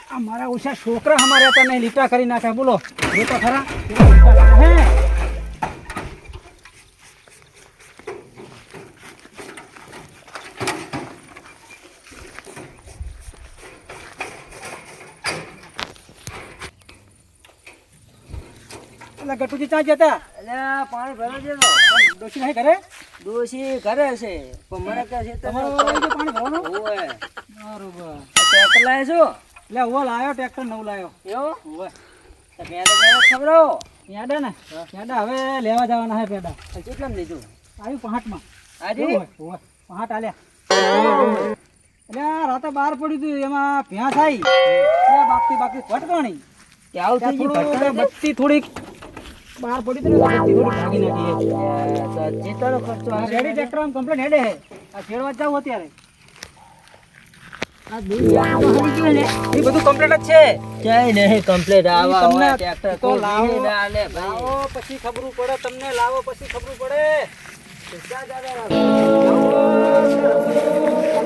हमारा उषा छोकरा हमारे आता नहीं लीटा करी नाखा बोलो ये तो खरा लीटा करे है એટલે ગટુજી ચા જતા એટલે પાણી ભરવા દેજો ડોશી નહીં કરે ડોશી ઘરે છે પણ મને કહે છે તમારો પાણી ભરવાનું ઓય બરોબર ટ્રેક્ટર લાવે છો એટલે હું લાયો ટ્રેક્ટર નવું લાયો એવું ઓવે તો પેડા ખબરો પેડા ને પેડા હવે લેવા જવાના હે પેડા કેટલામ લીધું આવ્યું પહાટમાં આજે ઓવે પહાટ આલ્યા એટલે રાતે બહાર પડ્યું હતું એમાં ભેંસ આવી બાકી ભટકણી કે આવું થઈ ગયું બત્તી થોડીક બહાર પડી હતી ને બત્તી થોડીક ભાગી નાખી તો ચેતાનો ખર્ચો આ રેડી ટ્રેક્ટર આમ કમ્પ્લેટ હેડે હે આ છેડવા જાવ અત્યારે આ દુનિયા તો હરી ગયો ને એ બધું કમ્પ્લેટ જ છે ક્યાંય નહીં કમ્પ્લીટ આવા તમને હોય ટ્રેક્ટર તો લાવો લે ભાઈ લાવો પછી ખબરું પડે તમને લાવો પછી ખબરું પડે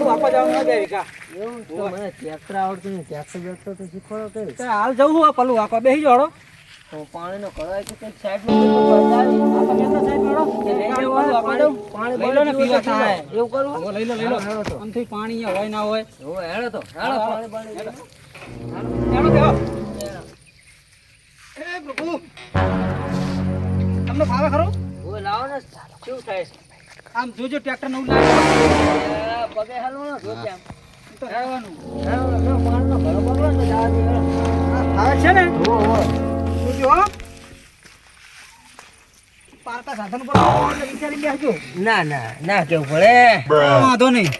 આપવા જવાનું ના જાય કા એવું તો મને ટ્રેક્ટર આવડતું નહીં ટ્રેક્ટર બેઠતો તો શીખવાડો કઈ હાલ જવું હું પલું આખો બેસી જોડો તો પાણીનો કળાય કે કંઈક સાઈડમાં પાણી લઈ લો ને પીવા થાય એવું કરવું લઈ લો આમથી પાણી હોય ના હોય હોય હેડો તો હેડો પાણી પાણી હેડો દેવો એ પ્રભુ તમને ફાવે ખરો હોય લાવો ને શું થાય છે આમ જોજો ટ્રેક્ટર નવું લાગે પગે હાલવું ને જો કેમ તો હેડવાનું હેડો પાણીનો બરોબર હોય તો જવા દે હેડો ફાવે છે ને હો જોજો હો પારકા સાધન પર વિચારી બેસજો ના ના ના કેવું પડે વાંધો નહીં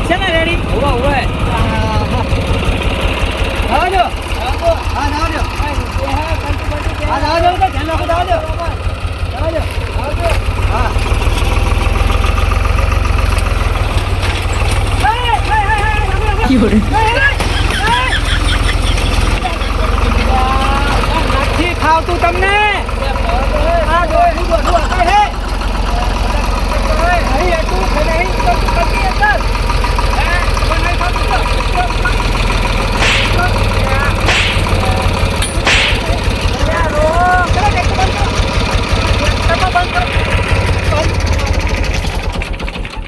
છે ને રેડી હોય હોય આવજો હા આવજો આવજો તો ધ્યાન રાખો આવજો આવજો હા નથી ખાવતું તમને આ દોડું બધું આકાય હે નહીં એટલું નહીં તો પતી અંદર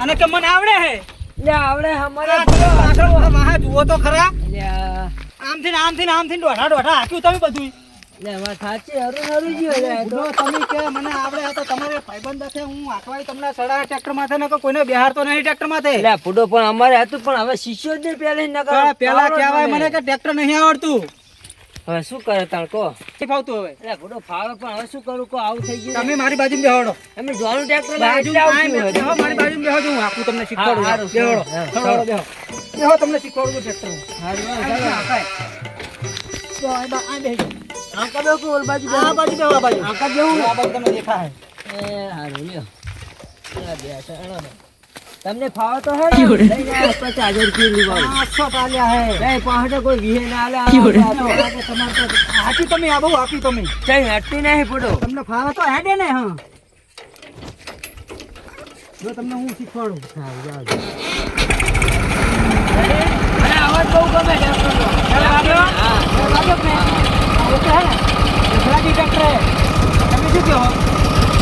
અને કે મને આવડે હે લે આવડે અમારે વાહ જુઓ તો ખરા લે આમથી દોઢા હાક્યું તમે બધું લે વાત સાચી હરું ગયો લે જો તમે કે મને આવડે તો તમારે ભાઈબંધ હશે હું આખવાય તમને સડા ટ્રેક્ટર માથે ને કોઈને બિહાર તો નહીં ટ્રેક્ટર માથે લે ફૂડો પણ અમારે હતું પણ હવે શિષ્યો જ પહેલે પેલા કહેવાય મને કે ટ્રેક્ટર નહીં આવડતું હવે શું કરે તાણ કો નહીં ફાવતું હવે લે ફૂડો ફાવે પણ હવે શું કરું કો આવું થઈ ગયું તમે મારી બાજુ બેહાડો અમે જોવાનું ટ્રેક્ટર મારી બાજુ બેહો હું આખું તમને શીખવાડું બેહો તમને શીખવાડું ટ્રેક્ટર આંકા બેહો ઓલ બાજુ આ બાજુ બેહો આ બાજુ આંકા બેહું આ બાજુ તમને દેખાય એ હારું લ્યો તમને ફાવે તો હે ને? લઈ જાઓ 50,000 રૂપિયા લીધા 500 પાલ્યા હે નહીં પહોંચે કોઈ વિહે ના આલે હાચી તમે આ બહુ આપી તમે કઈ હટતી નહીં ફૂડો તમને ફાવે તો હેડે ને હા જો તમને હું શીખવાડું. અને અવાજ બહુ ગમે ટ્રેક્ટરનો. ખ્યાલ લાગ્યો? હા. ખ્યાલ લાગ્યો કે નહીં? હા, ઓકે હે ને? ગુજરાતી ટ્રેક્ટર હે. તમે શું કહો?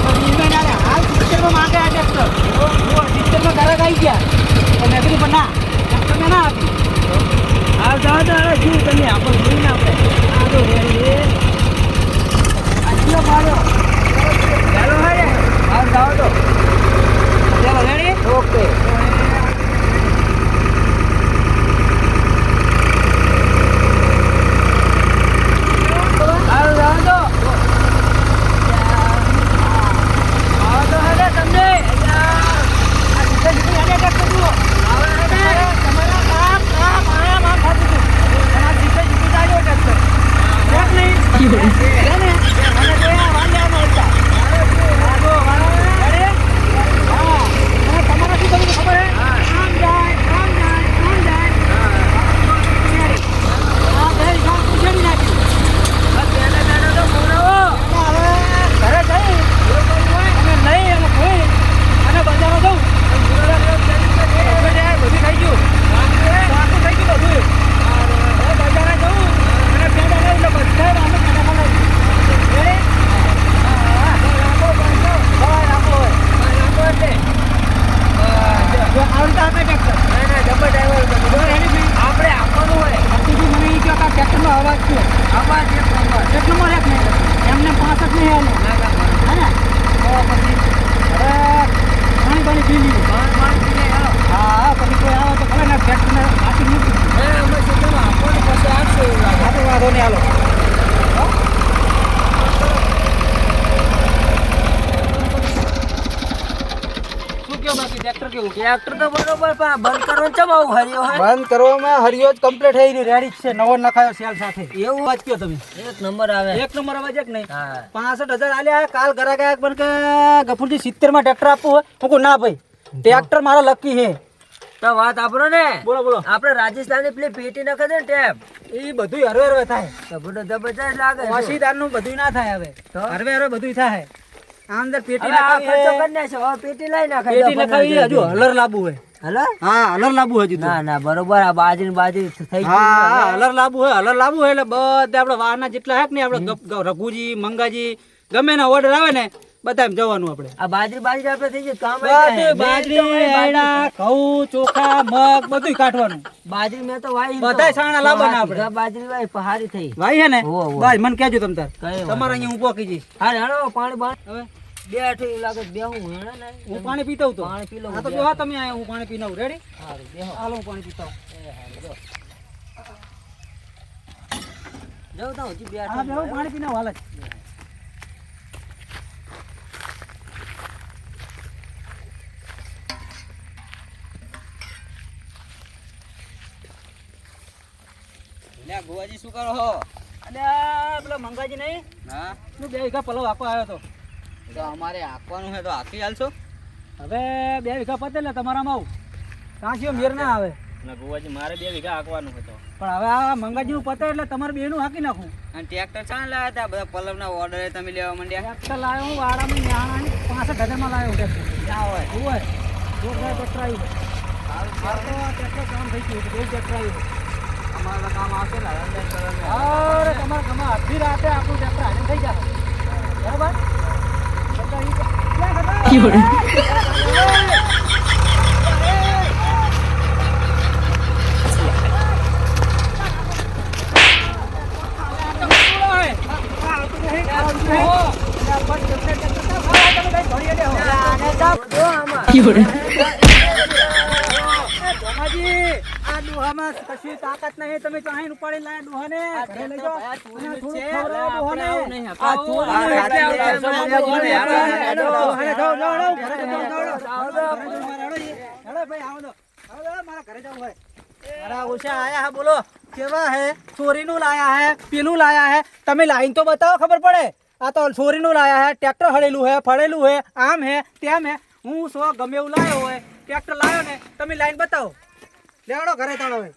તો ઈમે ના રે, હાલ 70 માં માંગે આ ટ્રેક્ટર. જો 70 માં ગ્રાહક આવી ગયા. તો મેં કીધું પણ ના, ટ્રેક્ટર મેં ના આપ્યું. હાલ જાઓ તો હવે શું તમે આપણે જોઈને આપણે. આ જો રેડી. આ જીઓ માર્યો. ચાલો હે ને. હાલ જાઓ તો. ચાલો રેડી? ઓકે. હાલ જાઓ તો. આવો તો હે ને તમને. આ જીતે જીતે હેડે ટ્રેક્ટર જુઓ. આવે હે ને. તમારા કામ આમ થતું હતું. પણ આ જીતે જીતે ચાલ્યો ટ્રેક્ટર. એક નહીં. હે ને? અને બે આ વાંદરાનો હતા. આ જો વાંદરા. રેડી? હા. અને તમારે શું કરવું ખબર હે? હા. આમ જાય, આમ જાય, આમ જાય. આ બે ગામ ઉછેરી નાખી. બસ એને દાડો તો ખવડાવો. અને હવે ઘરે જઈ અને લઈ અને ખોઈ અને બજારમાં જવું. બધું થઈ ગયું. આખું થઈ ગયું બધું. હવે બજારે જવું અને પેડા લઈ એટલે બધા અમે પેડામાં લઈ. રેડી? હા. રાખો બાંધો. હવે રાખો હવે. જો આવડતા આપણે ટ્રેક્ટર. જો રેડી ભાઈ. આપણે આપવાનું હોય. આખું મને એ કહો કે આ ટ્રેક્ટરનો અવાજ છે. આવાજ એક નંબર. એક નંબર એક નહીં. એમને 65 નહીં આલે. ના ના હે ને? તો પછી હવે પાણી પી લઈએ. પાણી પીને આવો. હા પછી કોઈ આવે તો ભલે ને ટ્રેક્ટરને હાથી મૂકી દઈએ. હે અમે સીધું આપવાનું પછી આપશે એવું લાગે. હા તો વાંધો નહીં હાલો. શું કહો બાકી ટ્રેક્ટર કેવું? ટ્રેક્ટર તો બરોબર પણ બંધ કરવાનું ચમ આવું હર્યો હે. બંધ કરવામાં હરિયો જ કમ્પ્લીટ થઈ રહ્યું રેડી જ છે. નવો નખાયો સેલ સાથે. એવું વાત કયો તમે? એક નંબર આવે. એક નંબર અવાજ એક નહીં. હા. 65,000 આલ્યા. કાલ ઘરા ગયા પણ કે ગફુરજી 70 માં ટ્રેક્ટર આપવું હોય. હું કહું ના ભાઈ, ટ્રેક્ટર મારા લકી છે. તો વાત આપણો ને. બોલો બોલો. આપણે રાજસ્થાની પેલી પેટી નખે છે ને ટેપ. એ બધું હરવે હરવે થાય. તો બધો જબરજસ્ત લાગે છે. વાસીદારનું બધું ના થાય હવે. તો? હરવે હરવે બધું થાય. આ અંદર પેટી હવે આ ખર્ચો નખાવી કરી નાખશો. હવે પેટી લઈ નાખાય. પેટી નખાવી હજુ હલર લાવવું હોય. હલો. હા હલર લાવવું હજુ તો. ના ના બરોબર આ બાજરી થઈ હા ગઈ. હલર લાવવું હોય. હલર લાવવું હોય એટલે બધા આપણે વાહના જેટલા હે કે નહીં આપણે રઘુજી મંગાજી ગમે ના ઓર્ડર આવે ને બધા જવાનું આપણે. આ બાજરી આપણે થઈ ગઈ કામ બધું બાજરી આયડા ઘઉં ચોખા મગ બધું કાઢવાનું. બાજરી મેં તો વાઈ બધાય સાણા લાવવાના આપણે. બાજરી વાઈ પહારી થઈ. ભાઈ હે ને હોવે, હોવે. ભાઈ મને કહેજો તમ તાર. કઈ વાંધો તમારે અહીંયા હું પોકી જઈશ. હા હેડો પાણી બાણી હવે બે અઠી એવું લાગે બે હું હેડે ને હું પાણી પીતો તો. પાણી પી લઉં. હા તો બેહો તમે આયા હું પાણી પીને આવું. રેડી? હારું, બેહો. હાલો હું પાણી પીતા આવું. જાઉં તો હજી બે હા અઠી બેહો પાણી પીને આવું હાલ જ. ગોવાજી શું કરો છો? અને આ પેલા મંગાજી નહીં હા હું 2 વીઘા પલવ આપવા આવ્યો તો. તો અમારે આપવાનું છે તો આપી હાલશો. હવે 2 વીઘા પતે એટલે તમારામાં આવું. કાંસીઓ મેર ના આવે. ના ગોવાજી મારે 2 વીઘા હાંકવાનું હતો. પણ હવે આ મંગાજીનું પતે એટલે તમારે બેનું હાંકી નાખું. અને ટ્રેક્ટર ચાણ લાવ્યા હતા બધા પલવના ઓર્ડર તમે લેવા માંડ્યા. ટ્રેક્ટર લાવ્યો હું વાડામાં ન્યાણાની 65,000 માં લાવ્યો ટ્રેક્ટર. ના હોય. હોય જોરદાર ટ્રેક્ટર આવ્યું. હાલ તો આ ટ્રેક્ટર કામ થઈ ગયું. બહુ ટ્રેક્ટર આવ્યું. અમારા કામ આવશે ને હરામદાર કરવાનું. અરે તમારે ગમે અડધી રાતે આપણું ટ્રેક્ટર હાજર થઈ જાય. બરાબર? બધા ઈ ક્યાં આ ડોહામાં કશી તાકાત નહીં. તમે ચાહીને ઉપાડી લાયા ડોહાને. ઘરે લઈ જાઓ. અને થોડું ખવડાવો ડોહાને. આ ચોર નહીં. ડોહાને જાઓ, જાઓ, જાઓ. ઘરે જાઓ, જાઓ, જાઓ. હેડો ભાઈ, આવો તો. આવો તો, મારા ઘરે જવું હોય. મારા ઓછા આયા હે. બોલો કેવા હે? ચોરીનું લાયા હે, પેલું લાયા હે. તમે લાઈન તો બતાવો ખબર પડે. આ તો ચોરીનું લાયા હે, ટ્રેક્ટર હળેલું હે, ફળેલું હે, આમ હે તેમ હે. હું ગમે એવું લાયો હોય ટ્રેક્ટર લાયો ને તમે લાઈન બતાવો. લેવડો ઘરે તાળો હોય.